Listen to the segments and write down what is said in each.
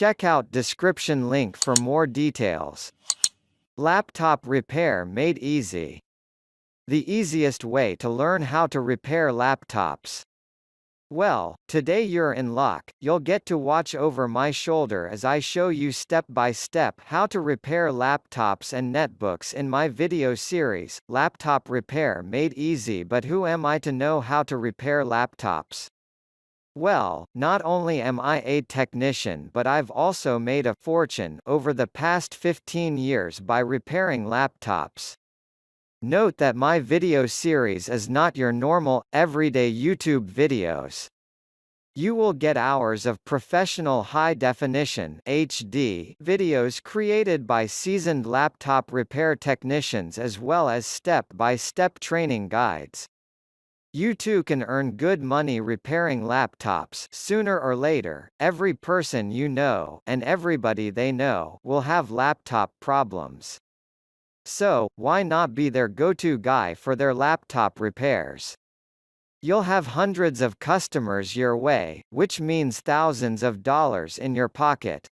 Check out description link for more details. Laptop repair made easy. The easiest way to learn how to repair laptops. Well, today you're in luck. You'll get to watch over my shoulder as I show you step by step how to repair laptops and netbooks in my video series, Laptop Repair Made Easy. But who am I to know how to repair laptops? Well, not only am I a technician, but I've also made a fortune over the past 15 years by repairing laptops. Note that my video series is not your normal, everyday YouTube videos. You will get hours of professional high-definition (HD) videos created by seasoned laptop repair technicians as well as step-by-step training guides. You too can earn good money repairing laptops. Sooner or later, every person you know and everybody they know will have laptop problems. So, why not be their go-to guy for their laptop repairs? You'll have hundreds of customers your way, which means thousands of dollars in your pocket.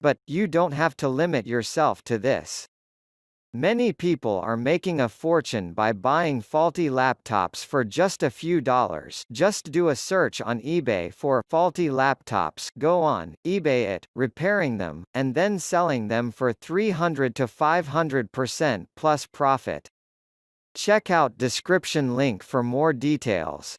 But, you don't have to limit yourself to this. Many people are making a fortune by buying faulty laptops for just a few dollars. Just do a search on eBay for faulty laptops, go on, eBay it, repairing them, and then selling them for 300 to 500% plus profit. Check out description link for more details.